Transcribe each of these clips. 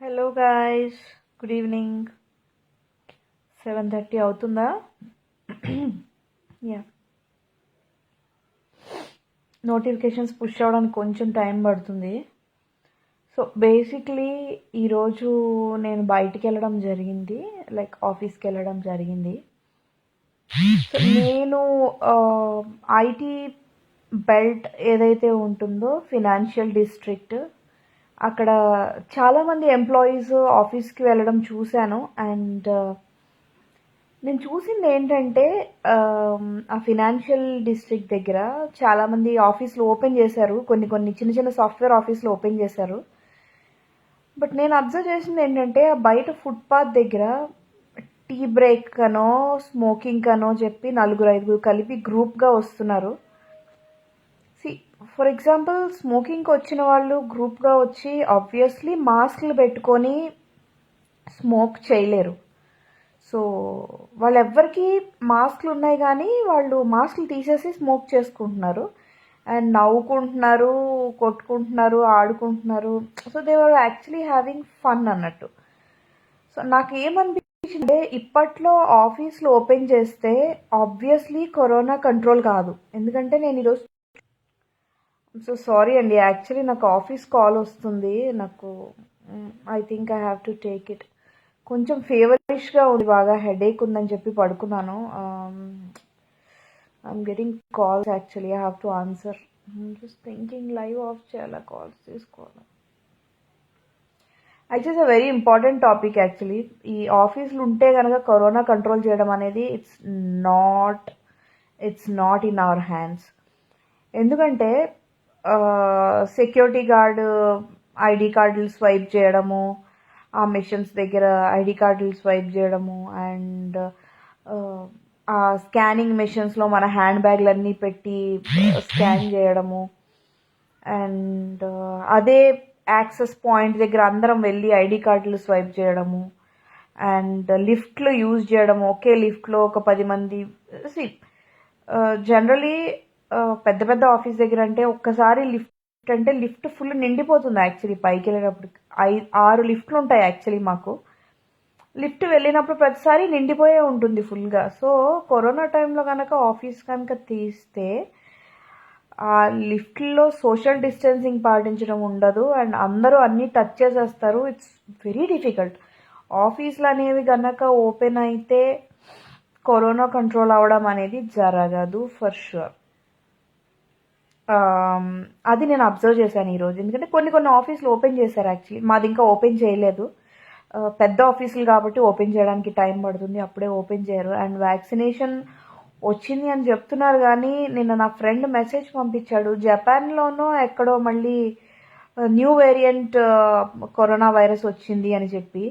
Hello guys, good evening. 7:30 అవుతుందా? Yeah, notifications push అవ్వడానికి కొంచెం టైం పడుతుంది. సో బేసిక్లీ ఈరోజు నేను బయటికి వెళ్ళడం జరిగింది, లైక్ ఆఫీస్కి వెళ్ళడం జరిగింది. సో నేను ఐటీ బెల్ట్ ఏదైతే ఉంటుందో ఫినాన్షియల్ డిస్ట్రిక్ట్, అక్కడ చాలామంది ఎంప్లాయీస్ ఆఫీస్కి వెళ్ళడం చూశాను. అండ్ నేను చూసింది ఏంటంటే ఆ ఫినాన్షియల్ డిస్ట్రిక్ట్ దగ్గర చాలామంది ఆఫీసులు ఓపెన్ చేశారు, కొన్ని కొన్ని చిన్న చిన్న సాఫ్ట్వేర్ ఆఫీసులు ఓపెన్ చేశారు. బట్ నేను అబ్జర్వ్ చేసింది ఏంటంటే ఆ బయట ఫుట్పాత్ దగ్గర టీ బ్రేక్ అనో స్మోకింగ్ అనో చెప్పి 4-5 కలిపి గ్రూప్గా వస్తున్నారు. ఫర్ ఎగ్జాంపుల్, స్మోకింగ్కి వచ్చిన వాళ్ళు గ్రూప్గా వచ్చి ఆబ్వియస్లీ మాస్క్లు పెట్టుకొని స్మోక్ చేయలేరు. సో వాళ్ళెవ్వరికి మాస్క్లు ఉన్నాయి కానీ వాళ్ళు మాస్క్లు తీసేసి స్మోక్ చేసుకుంటున్నారు అండ్ నవ్వుకుంటున్నారు, కొట్టుకుంటున్నారు, ఆడుకుంటున్నారు. So they are actually having fun అన్నట్టు. సో నాకు ఏమనిపించిందంటే, ఇప్పట్లో ఆఫీస్లు ఓపెన్ చేస్తే ఆబ్వియస్లీ కరోనా కంట్రోల్ కాదు. ఎందుకంటే నేను ఈరోజు సో సారీ అండి, యాక్చువల్లీ నాకు ఆఫీస్ కాల్ వస్తుంది. నాకు I think I have to take it. కొంచెం ఫేవరిష్గా ఉంది, బాగా హెడేక్ ఉందని చెప్పి పడుకున్నాను. I'm getting calls, actually I have to answer. Just thinking live off చేయాలా, కాల్స్ తీసుకోవాలి. Actually very important topic. Actually ఈ ఆఫీసులు ఉంటే కనుక కరోనా కంట్రోల్ చేయడం అనేది it's not in our hands. ఎందుకంటే సెక్యూరిటీ గార్డు ఐడి కార్డులు స్వైప్ చేయడము, ఆ మిషన్స్ దగ్గర ఐడి కార్డులు స్వైప్ చేయడము, అండ్ ఆ స్కానింగ్ మిషన్స్లో మన హ్యాండ్ బ్యాగ్లన్నీ పెట్టి స్కాన్ చేయడము, అండ్ అదే యాక్సెస్ పాయింట్ దగ్గర అందరం వెళ్ళి ఐడి కార్డులు స్వైప్ చేయడము, అండ్ లిఫ్ట్లు యూజ్ చేయడము. ఒకే లిఫ్ట్లో ఒక 10 మంది. జనరలీ పెద్ద పెద్ద ఆఫీస్ దగ్గర అంటే ఒక్కసారి లిఫ్ట్ ఫుల్ నిండిపోతుంది. యాక్చువల్లీ పైకి వెళ్ళినప్పుడు 6 లిఫ్ట్లు ఉంటాయి యాక్చువల్లీ మాకు. లిఫ్ట్ వెళ్ళినప్పుడు ప్రతిసారి నిండిపోయే ఉంటుంది ఫుల్గా. సో కరోనా టైంలో కనుక ఆఫీస్ కనుక తీస్తే ఆ లిఫ్ట్లో సోషల్ డిస్టెన్సింగ్ పాటించడం ఉండదు అండ్ అందరూ అన్నీ టచ్ చేసేస్తారు. It's very difficult. ఆఫీసులు అనేవి కనుక ఓపెన్ అయితే కరోనా కంట్రోల్ అవ్వడం అనేది జరగదు ఫర్ షూర్. అది నేను అబ్జర్వ్ చేశాను ఈరోజు. ఎందుకంటే కొన్ని ఆఫీసులు ఓపెన్ చేశారు. యాక్చువల్లీ మాది ఇంకా ఓపెన్ చేయలేదు. పెద్ద ఆఫీసులు కాబట్టి ఓపెన్ చేయడానికి టైం పడుతుంది, అప్పుడే ఓపెన్ చేయరు. అండ్ వ్యాక్సినేషన్ వచ్చింది అని చెప్తున్నారు కానీ నిన్న నా ఫ్రెండ్ మెసేజ్ పంపించాడు, జపాన్లోనో ఎక్కడో మళ్ళీ న్యూ వేరియంట్ కరోనా వైరస్ వచ్చింది అని చెప్పి.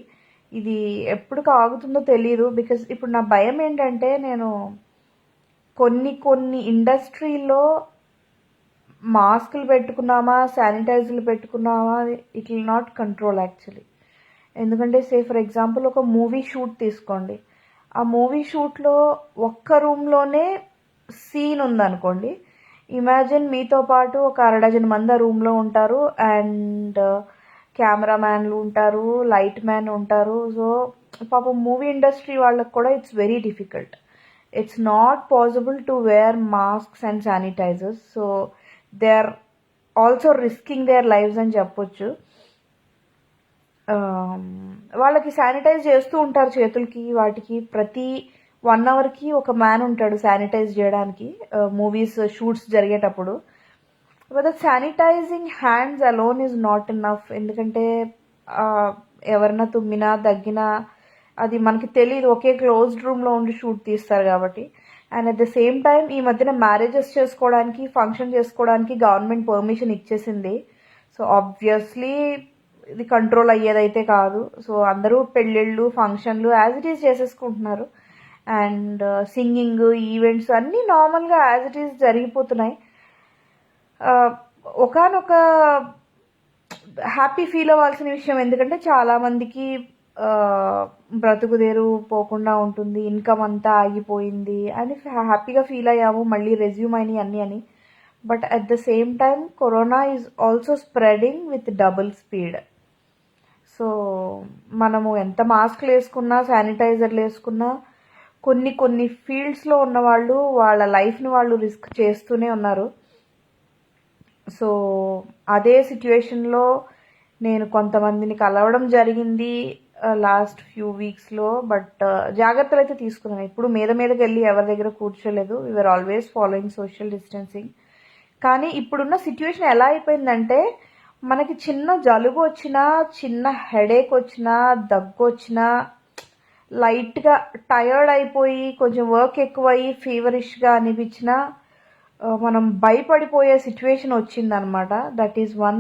ఇది ఎప్పుడు ఆగుతుందో తెలియదు. బికాజ్ ఇప్పుడు నా భయం ఏంటంటే, నేను కొన్ని ఇండస్ట్రీలో మాస్కులు పెట్టుకున్నామా, శానిటైజర్లు పెట్టుకున్నామా, it will not control actually. ఎందుకంటే ఫర్ ఎగ్జాంపుల్ ఒక మూవీ షూట్ తీసుకోండి. ఆ మూవీ షూట్లో ఒక్క రూమ్లోనే సీన్ ఉందనుకోండి. ఇమాజిన్ మీతో పాటు ఒక 6 మంది ఆ రూమ్లో ఉంటారు అండ్ కెమెరామ్యాన్లు ఉంటారు, లైట్ మ్యాన్ ఉంటారు. సో పాపం మూవీ ఇండస్ట్రీ వాళ్ళకి కూడా it's very difficult. It's not possible to wear masks and sanitizers. So they are also risking their lives అని చెప్పొచ్చు. వాళ్ళకి శానిటైజ్ చేస్తూ ఉంటారు చేతులకి వాటికి. ప్రతి 1 అవర్కి ఒక మ్యాన్ ఉంటాడు శానిటైజ్ చేయడానికి మూవీస్ షూట్స్ జరిగేటప్పుడు. But the sanitising hands alone is not enough. ఎందుకంటే ఎవరన్నా తుమ్మినా దగ్గినా అది మనకి తెలియదు, ఒకే క్లోజ్డ్ రూమ్లో ఉండి షూట్ తీస్తారు కాబట్టి. And at the same time ఈ మధ్యన మ్యారేజెస్ చేసుకోవడానికి, ఫంక్షన్ చేసుకోవడానికి గవర్నమెంట్ పర్మిషన్ ఇచ్చేసింది. సో ఆబ్వియస్లీ ఇది కంట్రోల్ అయ్యేదైతే కాదు. సో అందరూ పెళ్ళిళ్ళు, ఫంక్షన్లు యాజ్ ఇట్ ఈజ్ చేసేసుకుంటున్నారు. అండ్ సింగింగ్, ఈవెంట్స్ అన్నీ నార్మల్గా యాజ్ ఇట్ ఈజ్ జరిగిపోతున్నాయి. ఒకనొక హ్యాపీ ఫీల్ అవ్వాల్సిన విషయం, ఎందుకంటే చాలామందికి బ్రతుకుదేరు పోకుండా ఉంటుంది, ఇన్కమ్ అంతా ఆగిపోయింది అని హ్యాపీగా ఫీల్ అయ్యాము, మళ్ళీ రెజ్యూమ్ అయినాయి అన్నీ అని. But at the same time corona is also spreading with double speed. So మనము ఎంత మాస్క్లు వేసుకున్నా, శానిటైజర్లు వేసుకున్నా, కొన్ని కొన్ని ఫీల్డ్స్లో ఉన్న వాళ్ళు వాళ్ళ లైఫ్ని వాళ్ళు రిస్క్ చేస్తూనే ఉన్నారు. సో అదే సిచ్యువేషన్లో నేను కొంతమందిని కలవడం జరిగింది లాస్ట్ ఫ్యూ వీక్స్లో. బట్ జాగ్రత్తలు అయితే తీసుకున్నాను. ఇప్పుడు మీదకి వెళ్ళి ఎవరి దగ్గర కూర్చోలేదు. We are always following social distancing. కానీ ఇప్పుడున్న సిచ్యువేషన్ ఎలా అయిపోయిందంటే, మనకి చిన్న జలుబు వచ్చినా, చిన్న హెడేక్ వచ్చినా, దగ్గు వచ్చినా, లైట్గా టయర్డ్ అయిపోయి కొంచెం వర్క్ ఎక్కువయ్యి ఫీవరిష్గా అనిపించినా మనం భయపడిపోయే సిచ్యువేషన్ వచ్చిందనమాట. That is one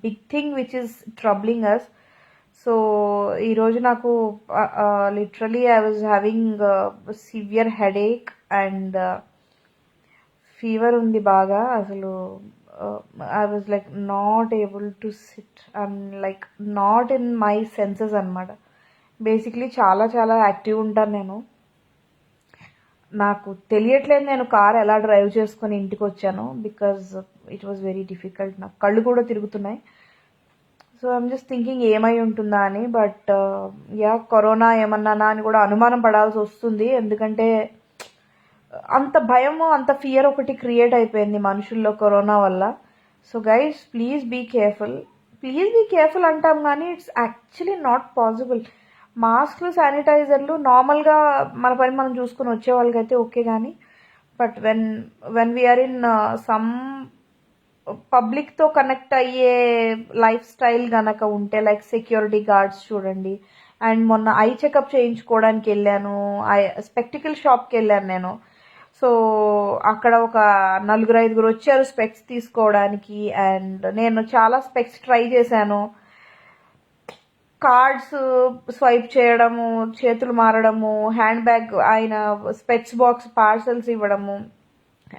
big thing which is troubling us. So ఈరోజు నాకు literally I was having severe headache and fever ఉంది బాగా. అసలు I was like not able to sit and like not in my senses అనమాట. Basically చాలా చాలా active ఉంటాను నేను. నాకు తెలియట్లేదు నేను కార్ ఎలా డ్రైవ్ చేసుకొని ఇంటికి వచ్చాను, because it was very difficult. నాకు కళ్ళు కూడా తిరుగుతున్నాయి. సో ఐఎమ్ జస్ట్ థింకింగ్ ఏమై ఉంటుందా అని. బట్ యా, కరోనా ఏమన్నానా అని కూడా అనుమానం పడాల్సి వస్తుంది. ఎందుకంటే అంత భయము, అంత ఫియర్ ఒకటి క్రియేట్ అయిపోయింది మనుషుల్లో కరోనా వల్ల. So guys, please be careful. Please be careful అంటాం కానీ ఇట్స్ యాక్చువల్లీ నాట్ పాసిబుల్. మాస్క్లు, శానిటైజర్లు నార్మల్గా మన పని మనం చూసుకుని వచ్చే వాళ్ళకైతే ఓకే, కానీ but when we are in some పబ్లిక్తో కనెక్ట్ అయ్యే లైఫ్ స్టైల్ కనుక ఉంటే, లైక్ సెక్యూరిటీ గార్డ్స్ చూడండి. అండ్ మొన్న ఐ చెకప్ చేయించుకోవడానికి వెళ్ళాను, స్పెక్టికల్ షాప్కి వెళ్ళాను నేను. సో అక్కడ ఒక 4-5 వచ్చారు స్పెక్స్ తీసుకోవడానికి. అండ్ నేను చాలా స్పెక్స్ ట్రై చేశాను. కార్డ్స్ స్వైప్ చేయడము, చేతులు మారడము, హ్యాండ్ బ్యాగ్ ఆయన స్పెక్స్ బాక్స్ పార్సల్స్ ఇవ్వడము,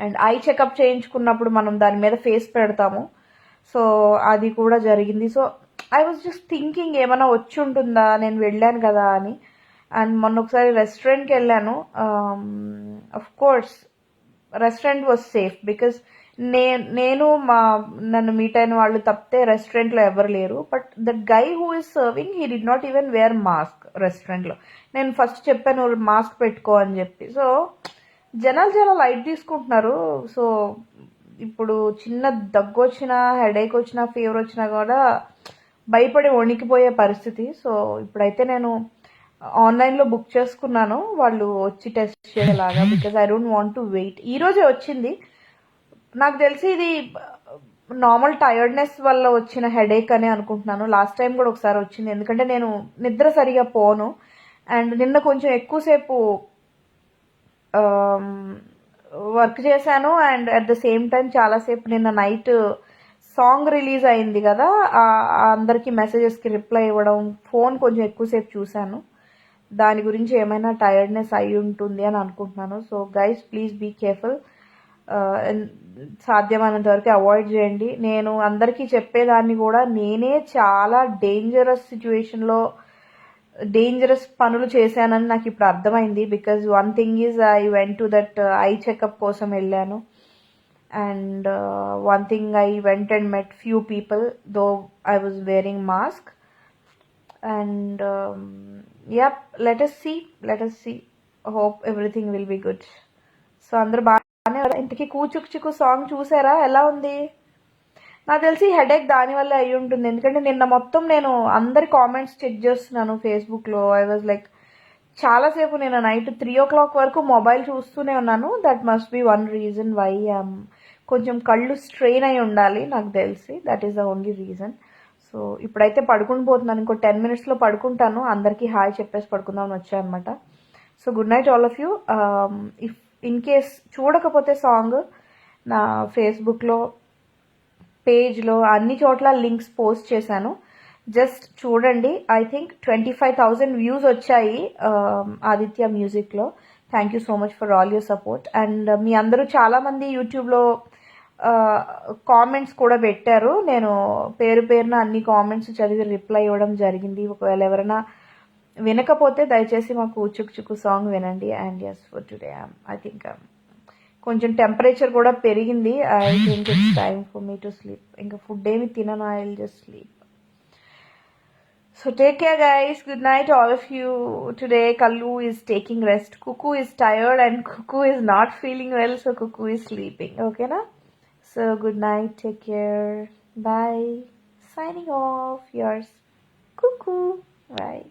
అండ్ ఐ చెకప్ చేయించుకున్నప్పుడు మనం దాని మీద ఫేస్ పెడతాము. సో అది కూడా జరిగింది. So I was just thinking ఏమైనా వచ్చి ఉంటుందా, నేను వెళ్ళాను కదా అని. అండ్ మొన్న ఒకసారి రెస్టారెంట్కి వెళ్ళాను. Of course restaurant was safe because నేను నన్ను మీట్ అయిన వాళ్ళు తప్పితే రెస్టారెంట్లో ఎవరు లేరు. But that guy who is serving, he did not even wear mask రెస్టారెంట్లో. నేను ఫస్ట్ చెప్పాను మాస్క్ పెట్టుకో అని చెప్పి. సో జనాలు చాలా లైట్ తీసుకుంటున్నారు. సో ఇప్పుడు చిన్న దగ్గు వచ్చినా, హెడేక్ వచ్చినా, ఫీవర్ వచ్చినా కూడా భయపడి వణికిపోయే పరిస్థితి. సో ఇప్పుడైతే నేను ఆన్లైన్లో బుక్ చేసుకున్నాను, వాళ్ళు వచ్చి టెస్ట్ చేసేలాగా, because I don't want to wait. ఈరోజే వచ్చింది. నాకు తెలిసి ఇది నార్మల్ టైర్డ్నెస్ వల్ల వచ్చిన హెడేక్ అని అనుకుంటున్నాను. లాస్ట్ టైం కూడా ఒకసారి వచ్చింది, ఎందుకంటే నేను నిద్ర సరిగా పోను. అండ్ నిన్న కొంచెం ఎక్కువసేపు వర్క్ చేశాను. And at the same time చాలాసేపు నిన్న నైట్ సాంగ్ రిలీజ్ అయింది కదా, అందరికీ మెసేజెస్కి రిప్లై ఇవ్వడం, ఫోన్ కొంచెం ఎక్కువసేపు చూశాను. దాని గురించి ఏమైనా టైర్డ్నెస్ అయి ఉంటుంది అని అనుకుంటున్నాను. So guys, please be careful. సాధ్యమైనంత వరకు అవాయిడ్ చేయండి. నేను అందరికీ చెప్పేదాన్ని కూడా, నేనే చాలా డేంజరస్ సిచ్యువేషన్లో డేంజరస్ పనులు చేశానని నాకు ఇప్పుడు అర్థమైంది. Because one thing is I went to that eye checkup కోసం వెళ్ళాను. And one thing I went and met few people though I was wearing mask. And yup, let us see. Hope everything will be good. So అందరూ బాగా ఇంతకీ కూచుక్ చిక్కు song చూసారా, ఎలా ఉంది? నాకు తెలిసి హెడేక్ దానివల్ల అయి ఉంటుంది. ఎందుకంటే నిన్న మొత్తం నేను అందరి కామెంట్స్ చెక్ చేస్తున్నాను ఫేస్బుక్లో. ఐ వాజ్ లైక్ చాలాసేపు నేను నైట్ 3 o'clock వరకు మొబైల్ చూస్తూనే ఉన్నాను. That must be one reason why కొంచెం కళ్ళు స్ట్రెయిన్ అయి ఉండాలి నాకు తెలిసి. That is the only reason. So ఇప్పుడైతే పడుకుని పోతున్నాను. ఇంకో 10 minutesలో పడుకుంటాను. అందరికీ హాయ్ చెప్పేసి పడుకుందామని వచ్చాను అనమాట. So good night all of you. If in case చూడకపోతే సాంగ్, నా ఫేస్బుక్లో, పేజ్లో అన్ని చోట్ల లింక్స్ పోస్ట్ చేశాను. జస్ట్ చూడండి. ఐ థింక్ 25,000 వ్యూస్ వచ్చాయి ఆదిత్య మ్యూజిక్లో. Thank you so much for all your support. And మీ అందరూ చాలామంది యూట్యూబ్లో కామెంట్స్ కూడా పెట్టారు. నేను పేరున అన్ని కామెంట్స్ చదివి రిప్లై ఇవ్వడం జరిగింది. ఒకవేళ ఎవరైనా వినకపోతే దయచేసి మాకు చుక్ చుక్కు సాంగ్ వినండి. And yes, for today I think కొంచెం టెంపరేచర్ కూడా పెరిగింది. I think it's time for me to sleep. ఇంకా ఫుడ్ ఏమి తినను, I will just sleep. So take care, guys. Good night, all of you. Today, Kallu is taking rest. Cuckoo is tired and Cuckoo is not feeling well, so Cuckoo is sleeping. Okay, na? So good night. Take care. Bye. Signing off. Yours, Cuckoo. Bye.